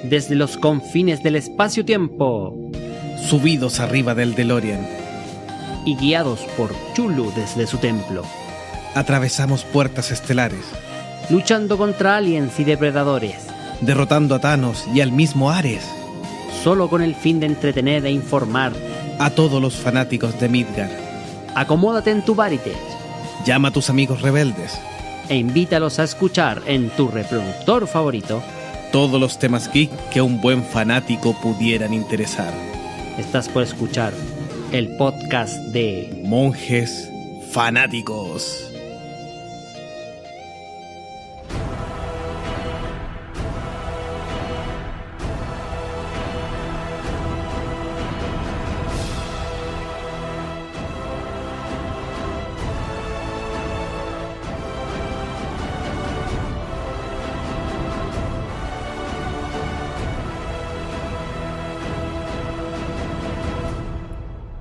desde los confines del espacio-tiempo, subidos arriba del DeLorean y guiados por Chulu desde su templo, atravesamos puertas estelares, luchando contra aliens y depredadores, derrotando a Thanos y al mismo Ares, solo con el fin de entretener e informar a todos los fanáticos de Midgar. Acomódate en tu Varitage, llama a tus amigos rebeldes e invítalos a escuchar en tu reproductor favorito todos los temas geek que a un buen fanático pudieran interesar. Estás por escuchar el podcast de Monjes Fanáticos.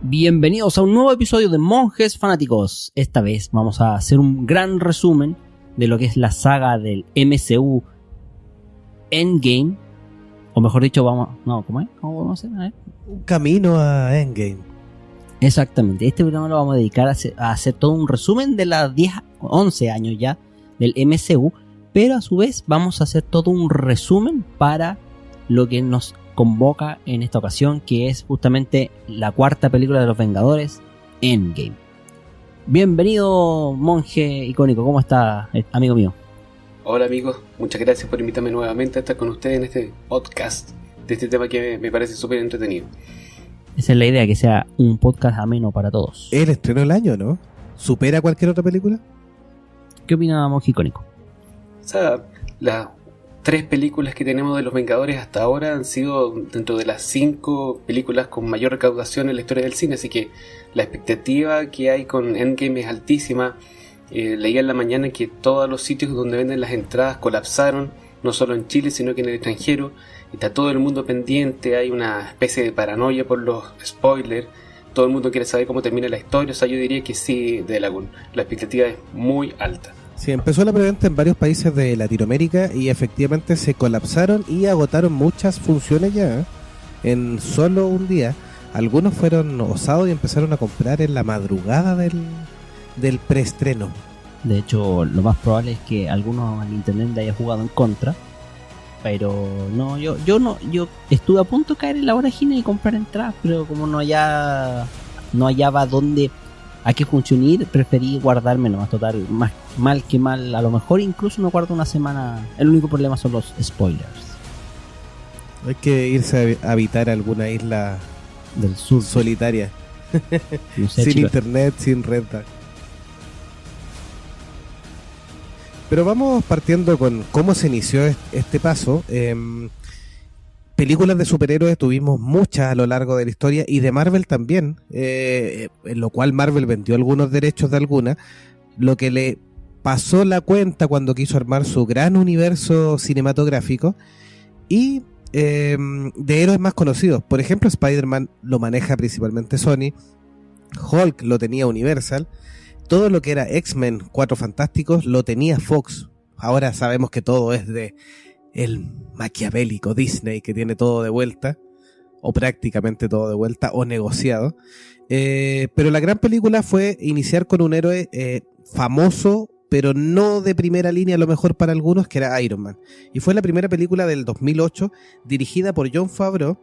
Bienvenidos a un nuevo episodio de Monjes Fanáticos. Esta vez vamos a hacer un gran resumen de lo que es la saga del MCU Endgame. O mejor dicho, ¿cómo es? ¿Cómo vamos a hacer? A ver. Un camino a Endgame. Exactamente. Este programa lo vamos a dedicar a hacer todo un resumen de las 11 años ya del MCU. Pero a su vez vamos a hacer todo un resumen para lo que nos convoca en esta ocasión, que es justamente la cuarta película de los Vengadores, Endgame. Bienvenido, monje icónico, ¿cómo está, amigo mío? Hola amigos, muchas gracias por invitarme nuevamente a estar con ustedes en este podcast de este tema que me parece súper entretenido. Esa es la idea, que sea un podcast ameno para todos. El estreno del año, ¿no? ¿Supera cualquier otra película? ¿Qué opina, monje icónico? O sea, las 3 películas que tenemos de los Vengadores hasta ahora han sido dentro de las 5 películas con mayor recaudación en la historia del cine, así que la expectativa que hay con Endgame es altísima. Leía en la mañana que todos los sitios donde venden las entradas colapsaron, no solo en Chile sino que en el extranjero. Está todo el mundo pendiente, hay una especie de paranoia por los spoilers, todo el mundo quiere saber cómo termina la historia. O sea, yo diría que sí, de Lagún, la expectativa es muy alta. Sí, empezó la preventa en varios países de Latinoamérica y efectivamente se colapsaron y agotaron muchas funciones ya, en solo un día. Algunos fueron osados y empezaron a comprar en la madrugada del preestreno. De hecho, lo más probable es que algunos en internet le haya jugado en contra. Pero no, yo estuve a punto de caer en la vorágine y comprar entradas, pero como no hallaba dónde, a qué funcionar, preferí guardarme nomás. Total, más mal que mal, a lo mejor incluso me guardo una semana. El único problema son los spoilers. Hay que irse a habitar alguna isla del sur solitaria, no sé, sin chicos. internet, sin red. Pero vamos partiendo con cómo se inició este paso. Películas de superhéroes tuvimos muchas a lo largo de la historia, y de Marvel también, en lo cual Marvel vendió algunos derechos de algunas, lo que le pasó la cuenta cuando quiso armar su gran universo cinematográfico. Y de héroes más conocidos, por ejemplo, Spider-Man lo maneja principalmente Sony, Hulk lo tenía Universal, todo lo que era X-Men, Cuatro Fantásticos, lo tenía Fox. Ahora sabemos que todo es de el maquiavélico Disney, que tiene todo de vuelta, o prácticamente todo de vuelta, o negociado. Pero la gran película fue iniciar con un héroe famoso, pero no de primera línea a lo mejor para algunos, que era Iron Man. Y fue la primera película del 2008, dirigida por Jon Favreau,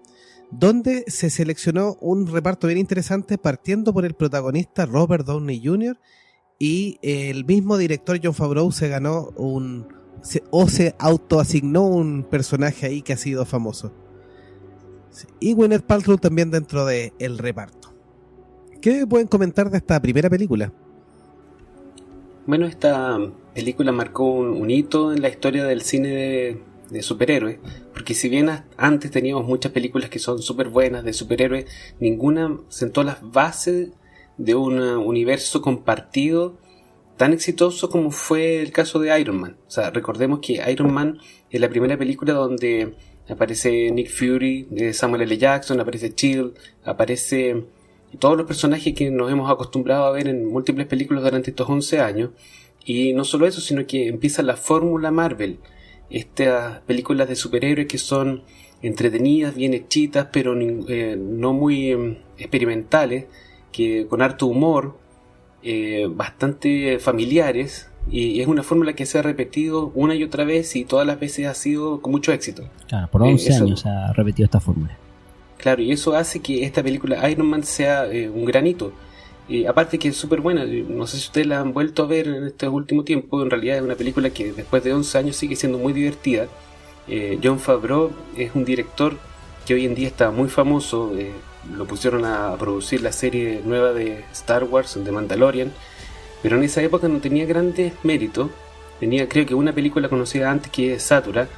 donde se seleccionó un reparto bien interesante, partiendo por el protagonista Robert Downey Jr. y el mismo director Jon Favreau se autoasignó un personaje ahí que ha sido famoso. Y Gwyneth Paltrow también dentro del reparto. ¿Qué pueden comentar de esta primera película? Bueno, esta película marcó un hito en la historia del cine de superhéroes, porque si bien antes teníamos muchas películas que son súper buenas de superhéroes, ninguna sentó las bases de un universo compartido tan exitoso como fue el caso de Iron Man. O sea, recordemos que Iron Man es la primera película donde aparece Nick Fury, Samuel L. Jackson, aparece Shield, aparece todos los personajes que nos hemos acostumbrado a ver en múltiples películas durante estos 11 años. Y no solo eso, sino que empieza la fórmula Marvel, estas películas de superhéroes que son entretenidas, bien hechitas, pero no muy experimentales, que con harto humor, bastante familiares, y es una fórmula que se ha repetido una y otra vez y todas las veces ha sido con mucho éxito. Claro, por 11 años se ha repetido esta fórmula. Claro, y eso hace que esta película Iron Man sea un gran hito. Aparte que es súper buena, no sé si ustedes la han vuelto a ver en este último tiempo, en realidad es una película que después de 11 años sigue siendo muy divertida. Jon Favreau es un director que hoy en día está muy famoso, lo pusieron a producir la serie nueva de Star Wars, The Mandalorian, pero en esa época no tenía grandes méritos, tenía creo que una película conocida antes que es Satura,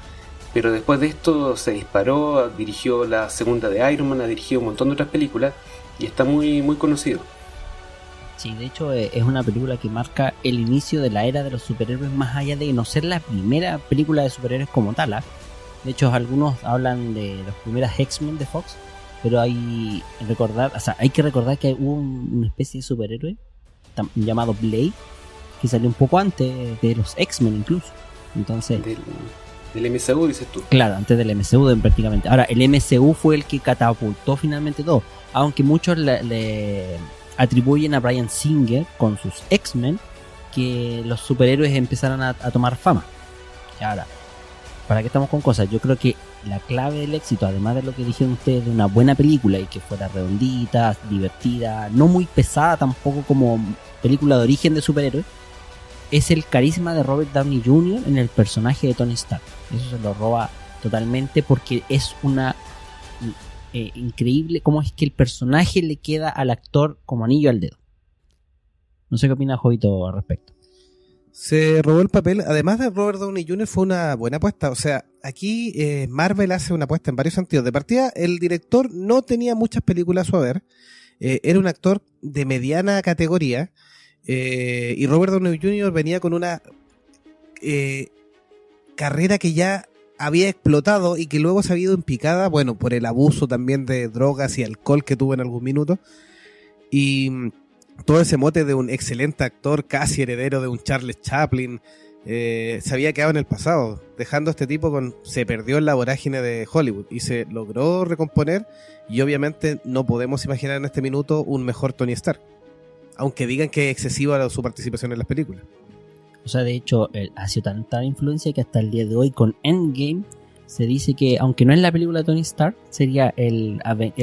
pero después de esto se disparó, dirigió la segunda de Iron Man, ha dirigido un montón de otras películas y está muy, muy conocido. Sí, de hecho es una película que marca el inicio de la era de los superhéroes, más allá de no ser la primera película de superhéroes como tal. De hecho, algunos hablan de las primeras X-Men de Fox, pero hay que recordar que hubo una especie de superhéroe llamado Blade, que salió un poco antes de los X-Men incluso. Entonces, del MCU, dices tú. Claro, antes del MCU prácticamente. Ahora, el MCU fue el que catapultó finalmente todo, aunque muchos le atribuyen a Bryan Singer con sus X-Men que los superhéroes empezaron a tomar fama. Ahora, ¿para qué estamos con cosas? Yo creo que la clave del éxito, además de lo que dijeron ustedes de una buena película y que fuera redondita, divertida, no muy pesada tampoco como película de origen de superhéroes, es el carisma de Robert Downey Jr. en el personaje de Tony Stark. Eso se lo roba totalmente porque es una increíble cómo es que el personaje le queda al actor como anillo al dedo. No sé qué opina Jovito al respecto. Se robó el papel, además de Robert Downey Jr. fue una buena apuesta, o sea, aquí Marvel hace una apuesta en varios sentidos. De partida, el director no tenía muchas películas a su haber, era un actor de mediana categoría, y Robert Downey Jr. venía con una carrera que ya había explotado y que luego se había ido en picada, bueno, por el abuso también de drogas y alcohol que tuvo en algún minuto, y todo ese mote de un excelente actor, casi heredero de un Charles Chaplin, se había quedado en el pasado, dejando a este tipo se perdió en la vorágine de Hollywood y se logró recomponer, y obviamente no podemos imaginar en este minuto un mejor Tony Stark, aunque digan que es excesiva su participación en las películas. O sea, de hecho, ha sido tanta influencia que hasta el día de hoy con Endgame se dice que, aunque no es la película de Tony Stark, sería el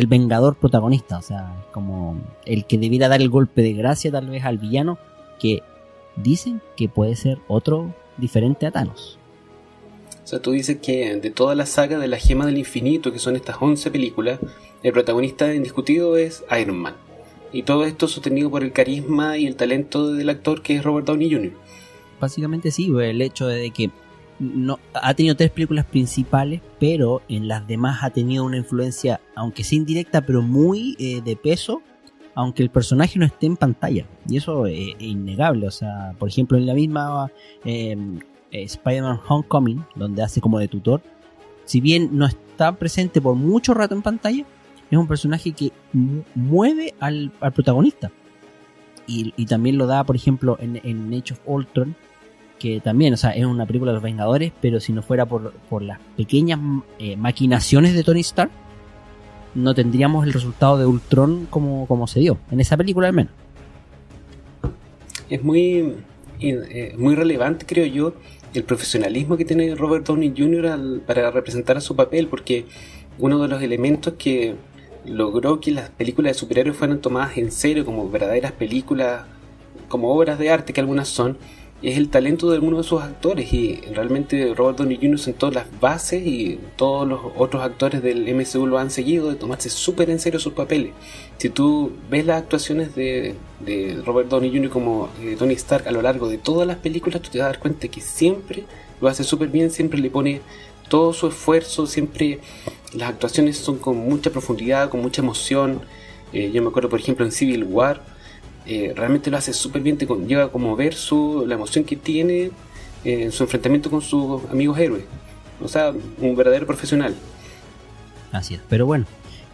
vengador protagonista, o sea, como el que debiera dar el golpe de gracia tal vez al villano, que dicen que puede ser otro diferente a Thanos. O sea, tú dices que de toda la saga de la Gema del Infinito, que son estas 11 películas, el protagonista indiscutido es Iron Man. Y todo esto sostenido por el carisma y el talento del actor que es Robert Downey Jr. Básicamente sí, el hecho de que no ha tenido 3 películas principales, pero en las demás ha tenido una influencia, aunque sea indirecta, pero muy de peso, aunque el personaje no esté en pantalla. Y eso es innegable. O sea, por ejemplo, en la misma Spider-Man Homecoming, donde hace como de tutor, si bien no está presente por mucho rato en pantalla, es un personaje que mueve al protagonista. Y también lo da, por ejemplo, en Age of Ultron, que también, o sea, es una película de los Vengadores, pero si no fuera por las pequeñas maquinaciones de Tony Stark, no tendríamos el resultado de Ultron como se dio, en esa película al menos. Es muy relevante, creo yo, el profesionalismo que tiene Robert Downey Jr. para representar a su papel, porque uno de los elementos que logró que las películas de superhéroes fueran tomadas en serio como verdaderas películas, como obras de arte que algunas son, es el talento de algunos de sus actores, y realmente Robert Downey Jr. sentó las bases y todos los otros actores del MCU lo han seguido, de tomarse súper en serio sus papeles. Si tú ves las actuaciones de Robert Downey Jr. como Tony Stark a lo largo de todas las películas, tú te vas a dar cuenta que siempre lo hace súper bien, siempre le pone todo su esfuerzo, siempre las actuaciones son con mucha profundidad, con mucha emoción. Yo me acuerdo, por ejemplo, en Civil War, realmente lo hace súper bien, te lleva a como ver la emoción que tiene en su enfrentamiento con sus amigos héroes. O sea, un verdadero profesional. Así es, pero bueno,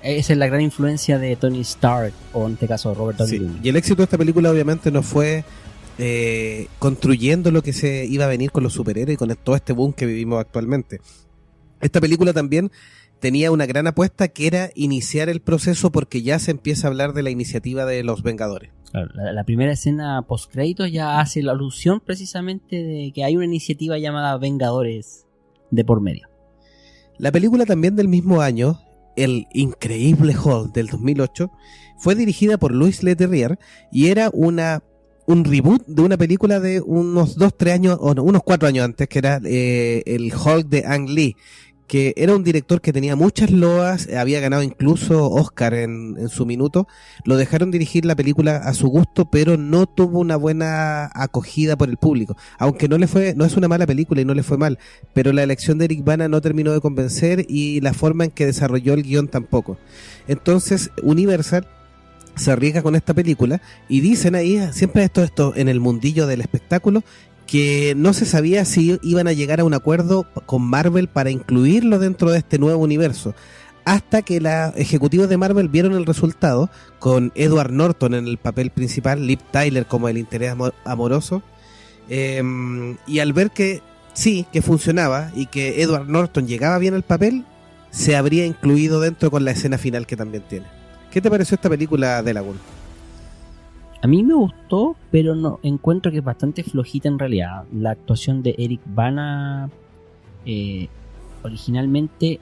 esa es la gran influencia de Tony Stark, o en este caso Robert Downey Jr. Y el éxito de esta película obviamente no fue construyendo lo que se iba a venir con los superhéroes y con todo este boom que vivimos actualmente. Esta película también tenía una gran apuesta, que era iniciar el proceso, porque ya se empieza a hablar de la iniciativa de los Vengadores. Claro, la primera escena post créditos ya hace la alusión precisamente de que hay una iniciativa llamada Vengadores de por medio. La película también del mismo año, El Increíble Hulk del 2008, fue dirigida por Louis Leterrier y era un reboot de una película de unos 2-3 años, o no, unos 4 años antes, que era el Hulk de Ang Lee, que era un director que tenía muchas loas, había ganado incluso Oscar en su minuto. Lo dejaron dirigir la película a su gusto, pero no tuvo una buena acogida por el público, aunque no es una mala película y no le fue mal, pero la elección de Eric Bana no terminó de convencer, y la forma en que desarrolló el guión tampoco. Entonces Universal se arriesga con esta película, y dicen ahí, siempre esto en el mundillo del espectáculo, que no se sabía si iban a llegar a un acuerdo con Marvel para incluirlo dentro de este nuevo universo, hasta que los ejecutivos de Marvel vieron el resultado, con Edward Norton en el papel principal, Liv Tyler como el interés amoroso, y al ver que sí, que funcionaba y que Edward Norton llegaba bien al papel, se habría incluido dentro con la escena final que también tiene. ¿Qué te pareció esta película, de Laguna? A mí me gustó, pero no encuentro que es bastante flojita en realidad. La actuación de Eric Bana originalmente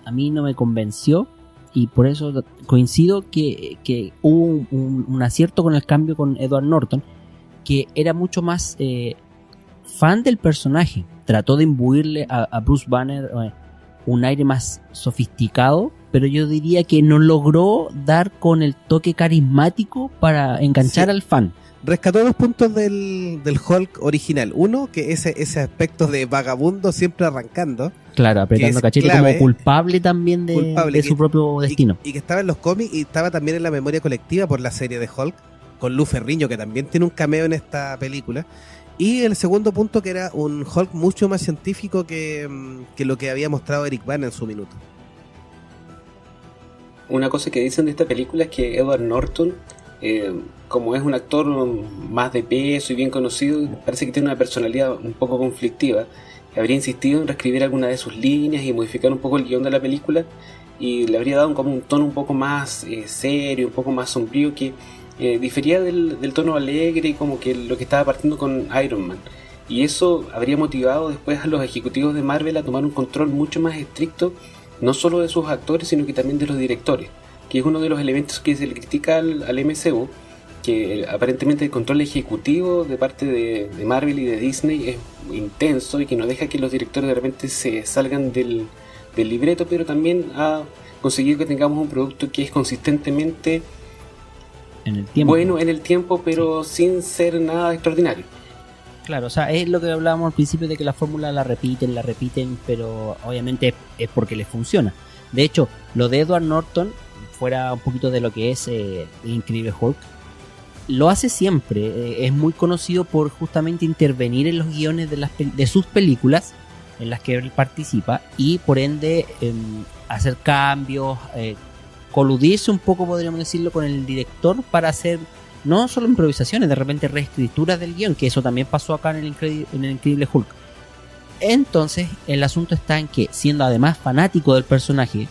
a mí no me convenció, y por eso coincido que hubo un acierto con el cambio con Edward Norton, que era mucho más fan del personaje. Trató de imbuirle a Bruce Banner un aire más sofisticado, pero yo diría que no logró dar con el toque carismático para enganchar al fan. Rescató 2 puntos del Hulk original. Uno, que ese aspecto de vagabundo siempre arrancando. Claro, apretando cachete, clave, como culpable también de su propio destino. Y que estaba en los cómics y estaba también en la memoria colectiva por la serie de Hulk, con Lou Ferrigno, que también tiene un cameo en esta película. Y el segundo punto, que era un Hulk mucho más científico que lo que había mostrado Eric Bana en su minuto. Una cosa que dicen de esta película es que Edward Norton, como es un actor más de peso y bien conocido, parece que tiene una personalidad un poco conflictiva. Habría insistido en reescribir alguna de sus líneas y modificar un poco el guión de la película, y le habría dado como un tono un poco más serio, un poco más sombrío, que difería del tono alegre y como que lo que estaba partiendo con Iron Man. Y eso habría motivado después a los ejecutivos de Marvel a tomar un control mucho más estricto, no solo de sus actores, sino que también de los directores, que es uno de los elementos que se le critica al MCU, que aparentemente el control ejecutivo de parte de Marvel y de Disney es intenso y que no deja que los directores de repente se salgan del libreto, pero también ha conseguido que tengamos un producto que es consistentemente en el tiempo. Bueno en el tiempo, pero sin ser nada extraordinario. Claro, o sea, es lo que hablábamos al principio, de que la fórmula la repiten, pero obviamente es porque les funciona. De hecho, lo de Edward Norton, fuera un poquito de lo que es el Increíble Hulk, lo hace siempre. Es muy conocido por justamente intervenir en los guiones de sus películas en las que él participa, y por ende hacer cambios, coludirse un poco, podríamos decirlo, con el director para hacer no solo improvisaciones, de repente reescrituras del guión, que eso también pasó acá en el Increíble Hulk. Entonces el asunto está en que, siendo además fanático del personaje,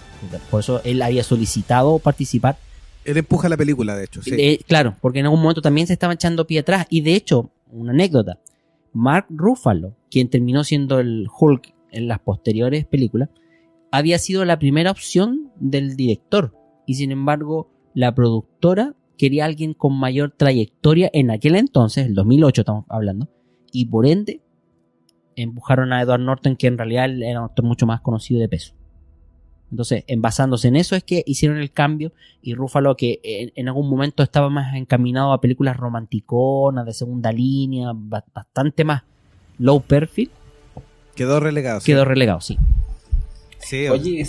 por eso él había solicitado participar. Él empuja la película, de hecho, sí. Claro, porque en algún momento también se estaba echando pie atrás. Y de hecho, una anécdota, Mark Ruffalo, quien terminó siendo el Hulk en las posteriores películas, había sido la primera opción del director, y sin embargo la productora quería a alguien con mayor trayectoria en aquel entonces, el 2008 estamos hablando, y por ende empujaron a Edward Norton, que en realidad era un actor mucho más conocido de peso. Entonces, basándose en eso, es que hicieron el cambio, y Ruffalo, que en algún momento estaba más encaminado a películas romanticonas, de segunda línea, bastante más low perfil, quedó relegado. Quedó relegado, sí. Oye,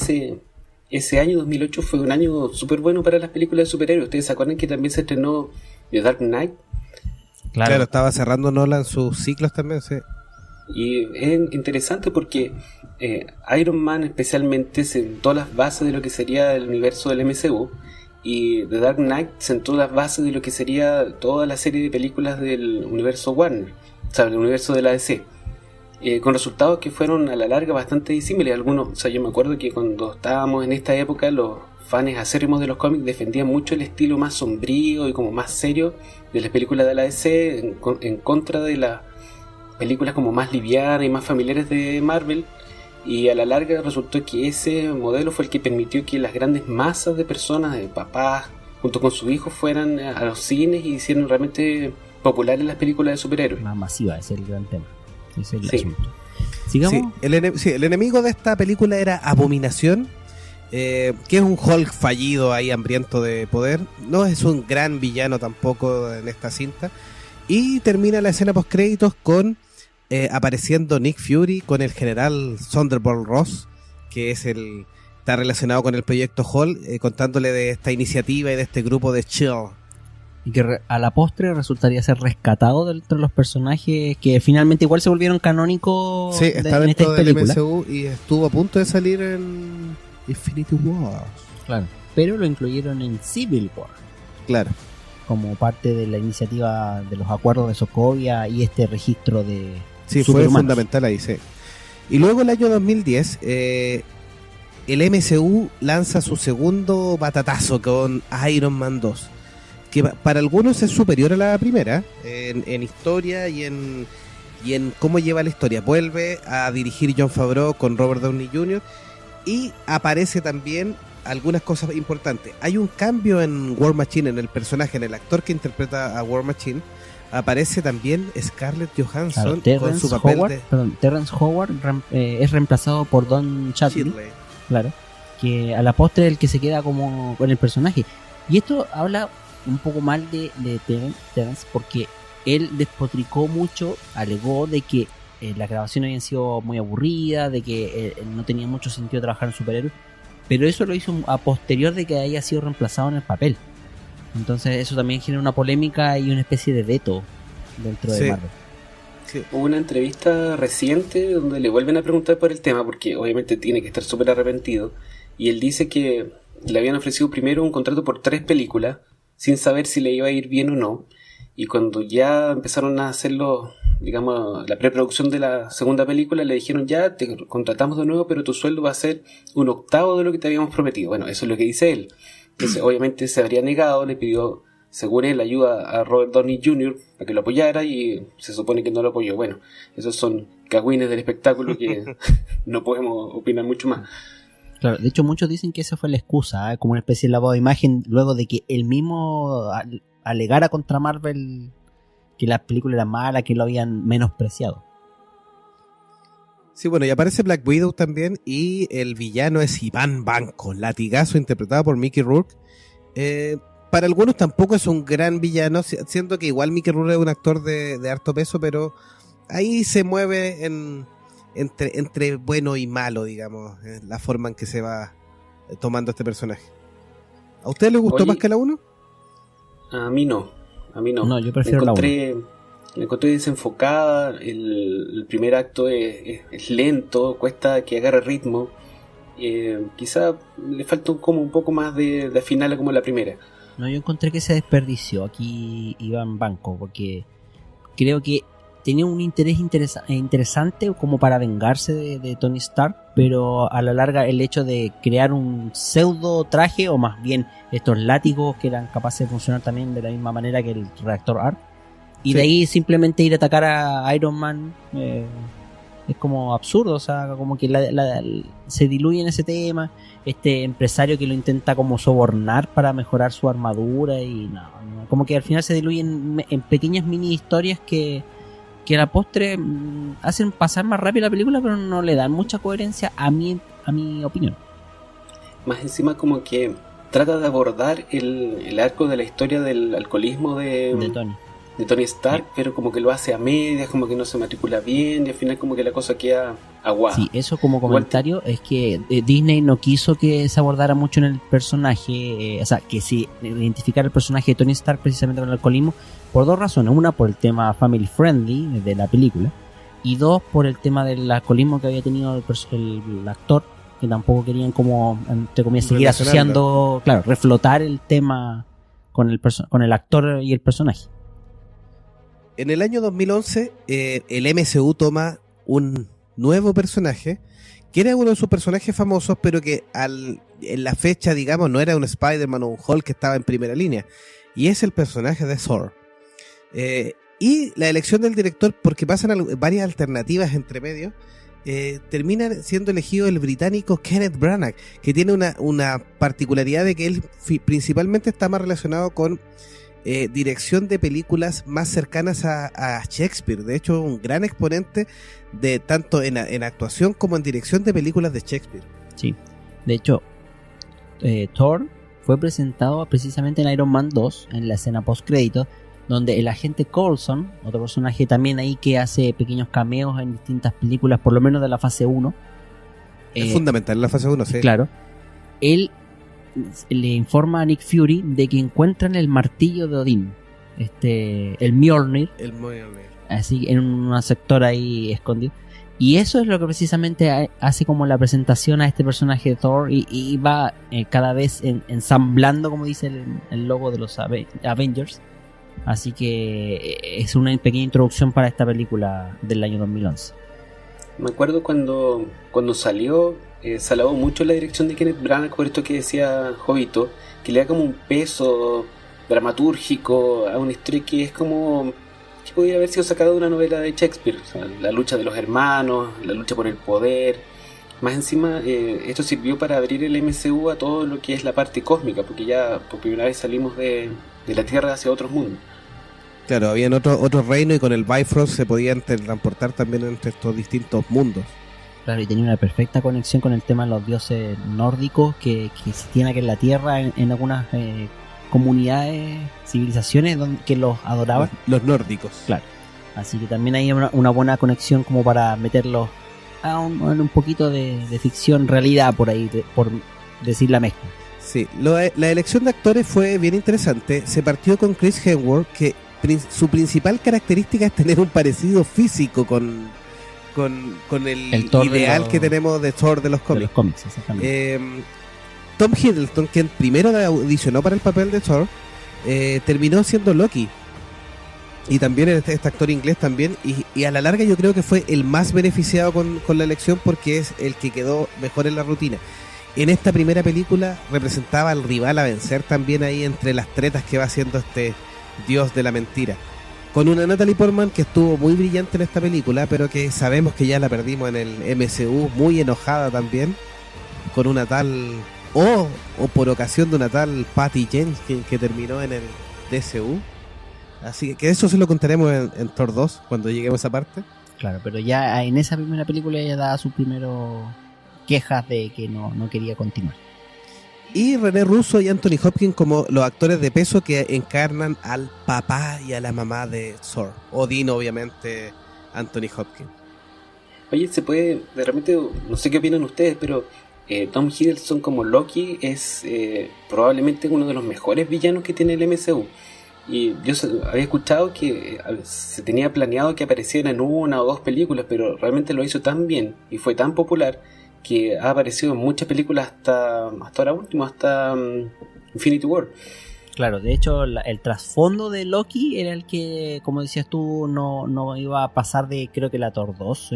ese año 2008 fue un año súper bueno para las películas de superhéroes. ¿Ustedes se acuerdan que también se estrenó The Dark Knight? Claro, estaba cerrando Nolan sus ciclos también, sí. Y es interesante porque Iron Man especialmente sentó las bases de lo que sería el universo del MCU, y The Dark Knight sentó las bases de lo que sería toda la serie de películas del universo Warner, o sea, el universo de la DC. con resultados que fueron a la larga bastante disímiles. Algunos, o sea, yo me acuerdo que cuando estábamos en esta época, los fans acérrimos de los cómics defendían mucho el estilo más sombrío y como más serio de las películas de la DC en contra de las películas como más livianas y más familiares de Marvel. Y a la larga resultó que ese modelo fue el que permitió que las grandes masas de personas, de papás, junto con sus hijos, fueran a los cines y hicieron realmente populares las películas de superhéroes. Más masiva, ese es el gran tema. Ese es el Sí. asunto. Sigamos. Sí, el enemigo de esta película era Abominación, que es un Hulk fallido ahí, hambriento de poder. No es un gran villano tampoco en esta cinta. Y termina la escena post créditos con apareciendo Nick Fury con el general Thunderbolt Ross, que está relacionado con el proyecto Hulk, contándole de esta iniciativa y de este grupo de Chill. Y que a la postre resultaría ser rescatado dentro de los personajes que finalmente igual se volvieron canónicos Sí, está en dentro esta del película. MCU y estuvo a punto de salir en Infinity War. Claro. Pero lo incluyeron en Civil War Claro. como parte de la iniciativa de los acuerdos de Sokovia y este registro de Sí, fue superhumanos. fundamental ahí, sí. Y luego el año 2010, el MCU lanza su segundo batatazo con Iron Man 2, que para algunos es superior a la primera, en historia y en cómo lleva la historia. Vuelve a dirigir Jon Favreau con Robert Downey Jr. y aparece también algunas cosas importantes. Hay un cambio en War Machine, en el personaje, en el actor que interpreta a War Machine. Aparece también Scarlett Johansson Claro, con su papel Terrence Howard es reemplazado por Don Cheadle, Chidley. claro, que a la postre es el que se queda como con el personaje. Y esto habla un poco mal de Terrence porque él despotricó mucho, alegó de que las grabaciones habían sido muy aburridas, de que no tenía mucho sentido trabajar en superhéroes, pero eso lo hizo a posterior de que haya sido reemplazado en el papel. Entonces eso también genera una polémica y una especie de veto dentro de Sí. Marvel. Sí. Hubo una entrevista reciente donde le vuelven a preguntar por el tema, porque obviamente tiene que estar súper arrepentido, y él dice que le habían ofrecido primero un contrato por 3 películas, sin saber si le iba a ir bien o no, y cuando ya empezaron a hacerlo, digamos, la preproducción de la segunda película, le dijeron ya, te contratamos de nuevo, pero tu sueldo va a ser 1/8 de lo que te habíamos prometido. Bueno, eso es lo que dice él. Entonces, obviamente se habría negado, le pidió, según él, ayuda a Robert Downey Jr. para que lo apoyara y se supone que no lo apoyó. Bueno, esos son cagüines del espectáculo que no podemos opinar mucho más. Claro, de hecho muchos dicen que esa fue la excusa, como una especie de lavado de imagen luego de que él mismo alegara contra Marvel que la película era mala, que lo habían menospreciado. Sí, bueno, y aparece Black Widow también, y el villano es Iván Banco, latigazo, interpretado por Mickey Rourke. Para algunos tampoco es un gran villano, siento que igual Mickey Rourke es un actor de harto peso, pero ahí se mueve entre bueno y malo, digamos, la forma en que se va tomando este personaje. ¿A usted le gustó Oye, más que la 1? A mí no. No, yo prefiero la 1. Me encontré desenfocada, el primer acto es lento, cuesta que agarre ritmo. Quizá le falta como un poco más de afinarla como la primera. No, yo encontré que se desperdició aquí Iván Banco, porque creo que tenía un interés interesante como para vengarse de Tony Stark, pero a la larga el hecho de crear un pseudo traje, o más bien estos látigos que eran capaces de funcionar también de la misma manera que el reactor ARC, y de ahí simplemente ir a atacar a Iron Man, es como absurdo, o sea, como que se diluye en ese tema, este empresario que lo intenta como sobornar para mejorar su armadura, y no, como que al final se diluyen en pequeñas mini historias que a la postre hacen pasar más rápido la película, pero no le dan mucha coherencia a mi opinión. Más encima como que trata de abordar el arco de la historia del alcoholismo de Tony Stark, sí, pero como que lo hace a medias, como que no se matricula bien, y al final como que la cosa queda aguada. Sí, eso como comentario es que Disney no quiso que se abordara mucho en el personaje, o sea, que se identificara el personaje de Tony Stark precisamente con el alcoholismo, por 2 razones. Una, por el tema family friendly de la película, y 2, por el tema del alcoholismo que había tenido el actor, que tampoco querían como, entre comillas, seguir asociando, claro, reflotar el tema con el actor y el personaje. En el año 2011, el MCU toma un nuevo personaje, que era uno de sus personajes famosos, pero que en la fecha, digamos, no era un Spider-Man o un Hulk que estaba en primera línea. Y es el personaje de Thor. Y la elección del director, porque pasan varias alternativas entre medio, termina siendo elegido el británico Kenneth Branagh, que tiene una particularidad de que él principalmente está más relacionado con dirección de películas más cercanas a Shakespeare. De hecho, un gran exponente de tanto en actuación como en dirección de películas de Shakespeare. Sí, de hecho, Thor fue presentado precisamente en Iron Man 2, en la escena post-crédito, donde el agente Coulson, otro personaje también ahí que hace pequeños cameos en distintas películas, por lo menos de la fase 1. Es fundamental la fase 1, sí. Claro. Él le informa a Nick Fury de que encuentran el martillo de Odín, el Mjolnir. El Mjolnir. Así, en un sector ahí escondido. Y eso es lo que precisamente hace como la presentación a este personaje de Thor y va cada vez ensamblando, como dice el logo de los Avengers. Así que es una pequeña introducción para esta película del año 2011. Me acuerdo cuando salió, se alabó mucho la dirección de Kenneth Branagh por esto que decía Jovito, que le da como un peso dramatúrgico a una historia que es como que podría haber sido sacada de una novela de Shakespeare. O sea, la lucha de los hermanos, la lucha por el poder. Más encima, esto sirvió para abrir el MCU a todo lo que es la parte cósmica, porque ya por primera vez salimos de la Tierra hacia otros mundos. Claro, habían otro reino y con el Bifrost se podían transportar también entre estos distintos mundos. Claro, y tenía una perfecta conexión con el tema de los dioses nórdicos que existían aquí en la Tierra, en algunas comunidades, civilizaciones que los adoraban. Los nórdicos. Claro. Así que también hay una buena conexión como para meterlos a un poquito de ficción, realidad por ahí, por decir la mezcla. Sí, la elección de actores fue bien interesante. Se partió con Chris Hemsworth, que su principal característica es tener un parecido físico con el Thor ideal que tenemos de Thor de los cómics. De los cómics, exactamente. Tom Hiddleston, quien primero audicionó para el papel de Thor, terminó siendo Loki. Y también este actor inglés también. Y a la larga yo creo que fue el más beneficiado con la elección, porque es el que quedó mejor en la rutina. En esta primera película representaba al rival a vencer también ahí entre las tretas que va haciendo este dios de la mentira. Con una Natalie Portman que estuvo muy brillante en esta película, pero que sabemos que ya la perdimos en el MCU, muy enojada también, con una tal... o por ocasión de una tal Patty Jenkins que terminó en el DCU. Así que eso se lo contaremos en Thor 2 cuando lleguemos a esa parte. Claro, pero ya en esa primera película ella da sus primeros quejas de que no quería continuar. Y René Russo y Anthony Hopkins como los actores de peso que encarnan al papá y a la mamá de Thor. Odín, obviamente, Anthony Hopkins. Oye, se puede, de repente, no sé qué opinan ustedes, pero Tom Hiddleston como Loki es probablemente uno de los mejores villanos que tiene el MCU. Y yo había escuchado que se tenía planeado que apareciera en una o dos películas, pero realmente lo hizo tan bien y fue tan popular que ha aparecido en muchas películas hasta ahora último, hasta Infinity War. Claro, de hecho el trasfondo de Loki era el que, como decías tú, no iba a pasar de, creo que la Thor 2,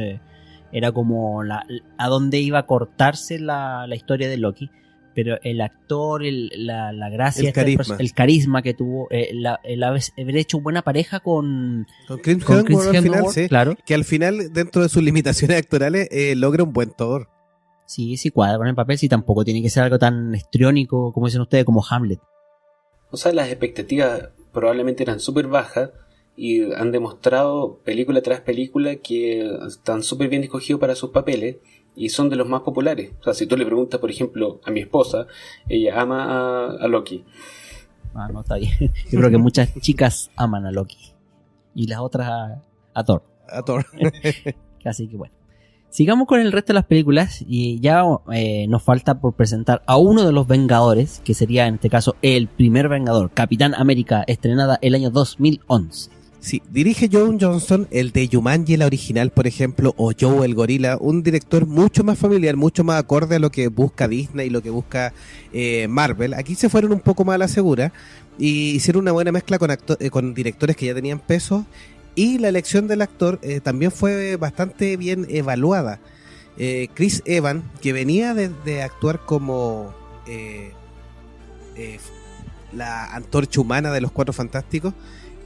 era como a donde iba a cortarse la historia de Loki, pero el actor, la gracia, el carisma que tuvo, el haber hecho buena pareja con Chris Hemsworth al final, sí, claro. Que al final, dentro de sus limitaciones actorales, logra un buen Thor. Sí, cuadra con el papel, sí, tampoco tiene que ser algo tan histriónico, como dicen ustedes, como Hamlet. O sea, las expectativas probablemente eran súper bajas y han demostrado película tras película que están súper bien escogidos para sus papeles y son de los más populares. O sea, si tú le preguntas, por ejemplo, a mi esposa, ella ama a Loki. Ah, no, está bien. Yo creo que muchas chicas aman a Loki y las otras a Thor. A Thor. Así que bueno. Sigamos con el resto de las películas y ya nos falta por presentar a uno de los Vengadores, que sería en este caso el primer Vengador, Capitán América, estrenada el año 2011. Sí, dirige Joe Johnston, el de Jumanji, la original, por ejemplo, o Joe el Gorila, un director mucho más familiar, mucho más acorde a lo que busca Disney y lo que busca Marvel. Aquí se fueron un poco más a la segura y hicieron una buena mezcla con directores que ya tenían peso. Y la elección del actor también fue bastante bien evaluada. Chris Evans, que venía de actuar como la antorcha humana de los Cuatro Fantásticos,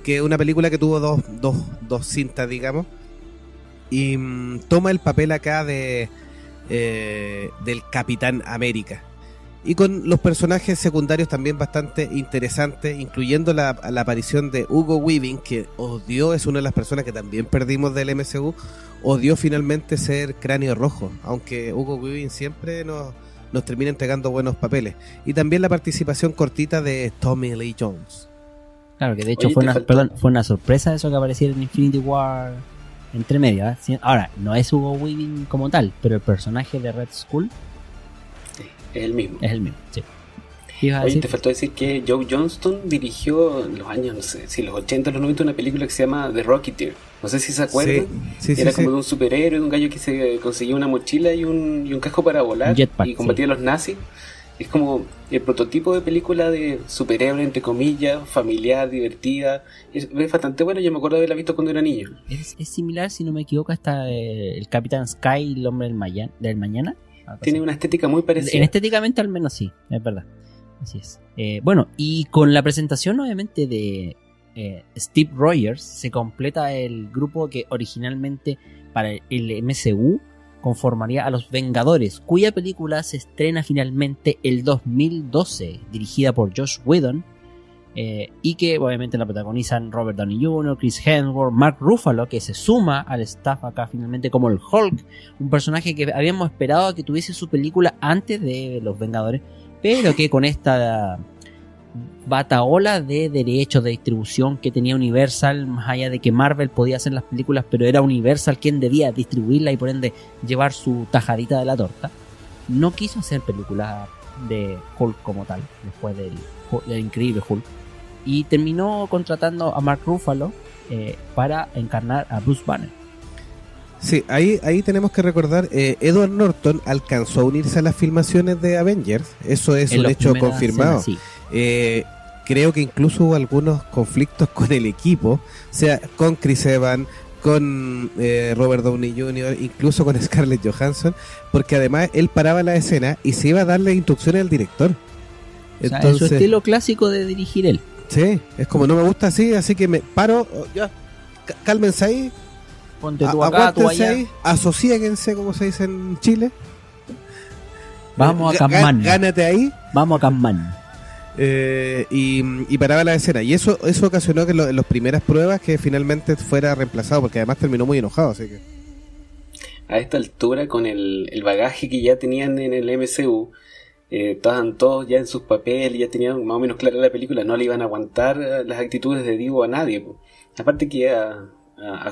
que es una película que tuvo dos cintas, digamos, y toma el papel acá del Capitán América. Y con los personajes secundarios también bastante interesantes, incluyendo la aparición de Hugo Weaving, que es una de las personas que también perdimos del MCU, odió finalmente ser Cráneo Rojo, aunque Hugo Weaving siempre nos termina entregando buenos papeles. Y también la participación cortita de Tommy Lee Jones. Claro, que de hecho fue una sorpresa eso que apareciera en Infinity War entre medio, ¿eh? Ahora, no es Hugo Weaving como tal, pero el personaje de Red Skull es el mismo. Es el mismo, sí. Oye, te faltó decir que Joe Johnston dirigió en los años, no sé, si los 80 o los 90, una película que se llama The Rocketeer. No sé si se acuerdan. Sí, Era como de un superhéroe, de un gallo que se conseguía una mochila y un casco para volar Jetpack, y combatía a los nazis. Es como el prototipo de película de superhéroe, entre comillas, familiar, divertida. Es bastante bueno, yo me acuerdo de haberla visto cuando era niño. Es similar, si no me equivoco, hasta el Capitán Sky, el hombre del mañana. Tiene una estética muy parecida. Estéticamente al menos sí, es verdad. Así es. Bueno, y con la presentación obviamente de Steve Rogers se completa el grupo que originalmente para el MCU conformaría a los Vengadores, cuya película se estrena finalmente el 2012, dirigida por Joss Whedon, y que obviamente la protagonizan Robert Downey Jr., Chris Hemsworth, Mark Ruffalo, que se suma al staff acá finalmente como el Hulk, un personaje que habíamos esperado que tuviese su película antes de los Vengadores, pero que con esta bataola de derechos de distribución que tenía Universal, más allá de que Marvel podía hacer las películas, pero era Universal quien debía distribuirla y por ende llevar su tajadita de la torta, no quiso hacer películas de Hulk como tal, después del increíble Hulk, y terminó contratando a Mark Ruffalo para encarnar a Bruce Banner. Sí, ahí tenemos que recordar, Edward Norton alcanzó a unirse a las filmaciones de Avengers, eso es un hecho confirmado. Escenas, sí. Creo que incluso hubo algunos conflictos con el equipo, o sea, con Chris Evans, con Robert Downey Jr., incluso con Scarlett Johansson, porque además él paraba la escena y se iba a darle instrucciones al director. O sea, en su estilo clásico de dirigir él. Sí, es como no me gusta así que me paro, ya, cálmense ahí. Ponte tú acá, tú allá. Ahí, asociéguense, como se dice en Chile. Vamos a Camman. Gánate ahí. Vamos a Camman. Y paraba la escena. Y eso ocasionó que en las primeras pruebas que finalmente fuera reemplazado, porque además terminó muy enojado. Así que a esta altura, con el bagaje que ya tenían en el MCU, estaban todos ya en sus papeles, ya tenían más o menos clara la película, no le iban a aguantar las actitudes de Diego a nadie. Aparte que a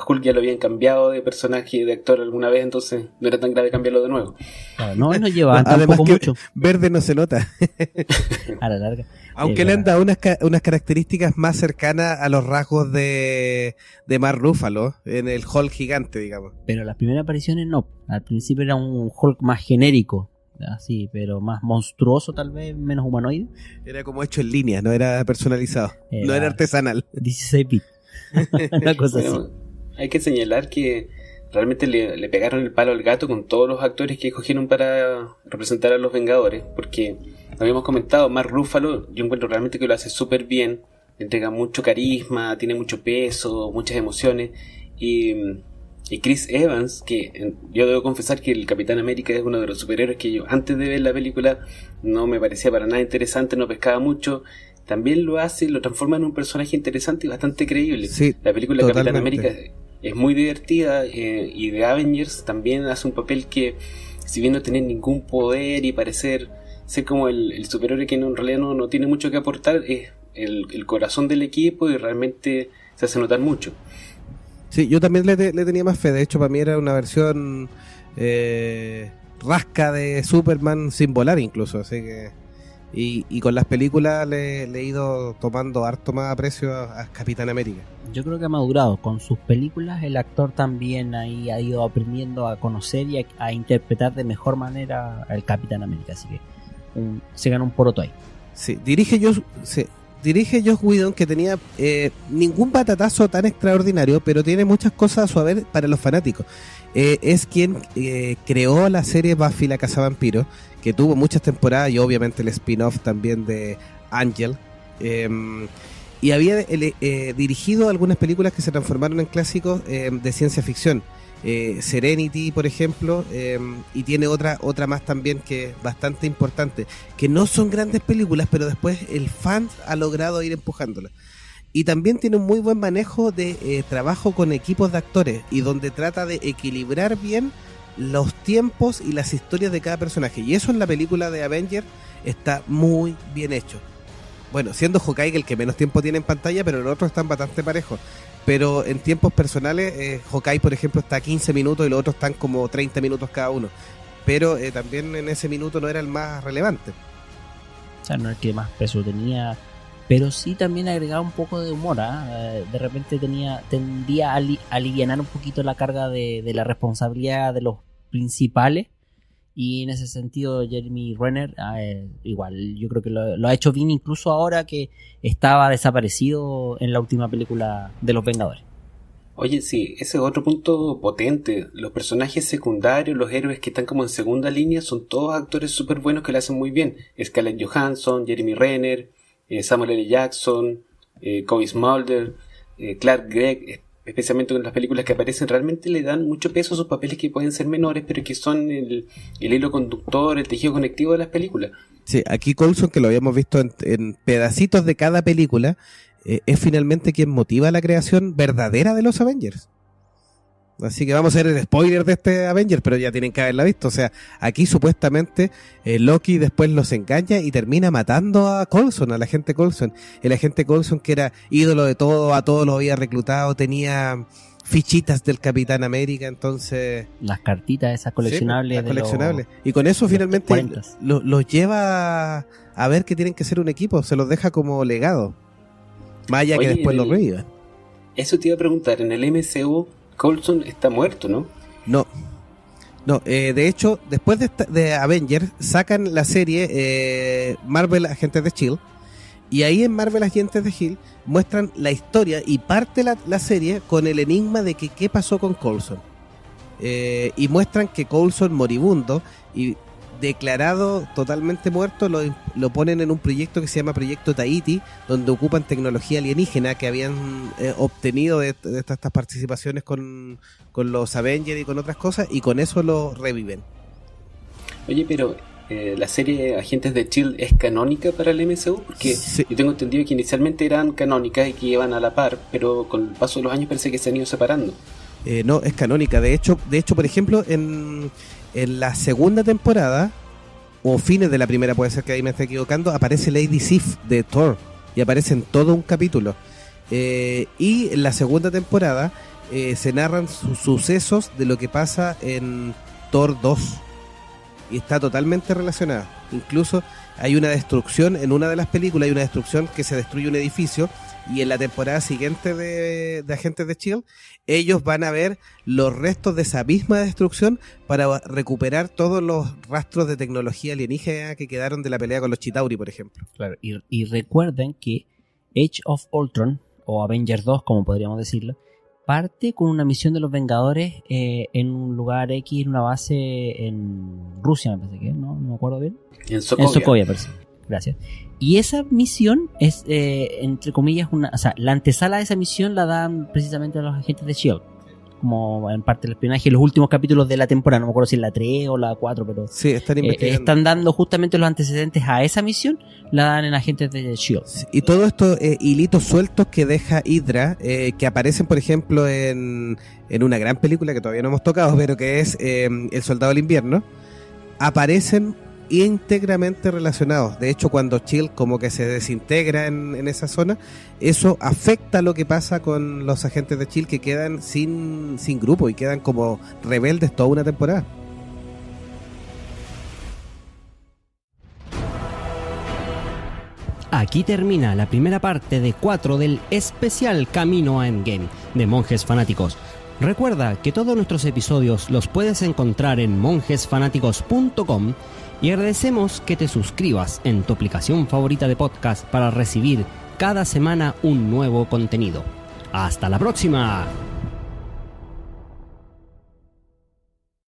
Hulk ya lo habían cambiado de personaje, de actor alguna vez, entonces no era tan grave cambiarlo de nuevo. Claro, no lleva además tampoco que mucho. Verde no se nota. A la larga. Aunque le han dado unas características más cercanas a los rasgos de Mark Ruffalo en el Hulk gigante, digamos. Pero las primeras apariciones no. Al principio era un Hulk más genérico, así, pero más monstruoso, tal vez, menos humanoide. Era como hecho en línea, no era personalizado, no era artesanal. 16 bits. Una cosa así. Hay que señalar que realmente le pegaron el palo al gato con todos los actores que escogieron para representar a los Vengadores, porque habíamos comentado, Mark Ruffalo, yo encuentro realmente que lo hace súper bien, le entrega mucho carisma, tiene mucho peso, muchas emociones, y Chris Evans, que yo debo confesar que el Capitán América es uno de los superhéroes que yo antes de ver la película no me parecía para nada interesante, no pescaba mucho. También lo hace, lo transforma en un personaje interesante y bastante creíble. Sí, la película de Capitán totalmente. América es muy divertida, y de Avengers también hace un papel que, si bien no tiene ningún poder y parecer ser como el superhéroe que en realidad no tiene mucho que aportar, es el corazón del equipo y realmente se hace notar mucho. Sí, yo también le tenía más fe. De hecho, para mí era una versión rasca de Superman sin volar incluso, así que y con las películas le he ido tomando harto más aprecio a Capitán América. Yo creo que ha madurado con sus películas. El actor también ahí ha ido aprendiendo a conocer y a interpretar de mejor manera al Capitán América, así que se gana un poroto ahí. Sí, dirige dirige Joss Whedon, que tenía ningún batatazo tan extraordinario, pero tiene muchas cosas a su haber para los fanáticos. Es quien creó la serie Buffy la Cazavampiro, que tuvo muchas temporadas, y obviamente el spin-off también de Angel. Y había dirigido algunas películas que se transformaron en clásicos de ciencia ficción. Serenity, por ejemplo, y tiene otra más también que es bastante importante, que no son grandes películas, pero después el fan ha logrado ir empujándolas. Y también tiene un muy buen manejo de trabajo con equipos de actores, y donde trata de equilibrar bien los tiempos y las historias de cada personaje, y eso en la película de Avengers está muy bien hecho. Bueno, siendo Hawkeye el que menos tiempo tiene en pantalla, pero los otros están bastante parejos. Pero en tiempos personales, Hawkeye, por ejemplo, está a 15 minutos y los otros están como 30 minutos cada uno. Pero también en ese minuto no era el más relevante. O sea, no es el que más peso tenía, pero sí también agregaba un poco de humor. De repente tendía a alivianar un poquito la carga de la responsabilidad de los principales. Y en ese sentido Jeremy Renner igual yo creo que lo ha hecho bien, incluso ahora que estaba desaparecido en la última película de Los Vengadores. Oye, sí, ese es otro punto potente. Los personajes secundarios, los héroes que están como en segunda línea, son todos actores súper buenos que lo hacen muy bien. Scarlett Johansson, Jeremy Renner, Samuel L. Jackson, Cobie Smulders, Clark Gregg, especialmente con las películas que aparecen, realmente le dan mucho peso a sus papeles que pueden ser menores, pero que son el hilo conductor, el tejido conectivo de las películas. Sí, aquí Coulson, que lo habíamos visto en pedacitos de cada película, es finalmente quien motiva la creación verdadera de los Avengers. Así que vamos a hacer el spoiler de este Avengers, pero ya tienen que haberla visto. O sea, aquí supuestamente Loki después los engaña y termina matando a Coulson, al agente Coulson. El agente Coulson, que era ídolo de todo, a todos los había reclutado, tenía fichitas del Capitán América, entonces... Las cartitas esas coleccionables. Sí, las coleccionables. Y con eso finalmente los lleva a ver que tienen que ser un equipo, se los deja como legado. Más allá que después los revivan. Eso te iba a preguntar, en el MCU... Coulson está muerto, ¿no? No, de hecho, después de Avengers sacan la serie Marvel Agentes de S.H.I.E.L.D. y ahí en Marvel Agentes de S.H.I.E.L.D. muestran la historia y parte la serie con el enigma de que qué pasó con Coulson. Y muestran que Coulson, moribundo y declarado totalmente muerto, lo ponen en un proyecto que se llama Proyecto Tahiti, donde ocupan tecnología alienígena que habían obtenido de estas participaciones con los Avengers y con otras cosas, y con eso lo reviven. Oye, pero la serie Agentes de S.H.I.E.L.D. es canónica para el MCU, porque sí, yo tengo entendido que inicialmente eran canónicas y que iban a la par, pero con el paso de los años parece que se han ido separando. No, es canónica. De hecho, por ejemplo, en la segunda temporada, o fines de la primera, puede ser que ahí me esté equivocando, aparece Lady Sif de Thor, y aparece en todo un capítulo. Y en la segunda temporada se narran sus sucesos de lo que pasa en Thor 2, y está totalmente relacionada. Incluso hay una destrucción en una de las películas, hay una destrucción que se destruye un edificio, y en la temporada siguiente de Agentes de S.H.I.E.L.D. ellos van a ver los restos de esa misma destrucción para recuperar todos los rastros de tecnología alienígena que quedaron de la pelea con los Chitauri, por ejemplo. Claro, y recuerden que Age of Ultron, o Avengers 2, como podríamos decirlo, parte con una misión de los Vengadores en un lugar X, en una base en Rusia, me parece que, ¿no? No me acuerdo bien. En Sokovia, parece. Gracias. Y esa misión es, entre comillas, o sea, la antesala de esa misión la dan precisamente a los agentes de S.H.I.E.L.D. Como en parte del espionaje, los últimos capítulos de la temporada, no me acuerdo si es la 3 o la 4, pero sí, están dando justamente los antecedentes a esa misión, la dan en agentes de S.H.I.E.L.D. Sí, y todos estos hilitos sueltos que deja Hydra, que aparecen, por ejemplo, en una gran película que todavía no hemos tocado, pero que es El Soldado del Invierno, aparecen íntegramente relacionados. De hecho, cuando S.H.I.E.L.D. como que se desintegra en esa zona, eso afecta lo que pasa con los agentes de S.H.I.E.L.D. que quedan sin grupo y quedan como rebeldes toda una temporada. Aquí termina la primera parte de 4 del especial Camino a Endgame de Monjes Fanáticos. Recuerda que todos nuestros episodios los puedes encontrar en monjesfanáticos.com y agradecemos que te suscribas en tu aplicación favorita de podcast para recibir cada semana un nuevo contenido. ¡Hasta la próxima!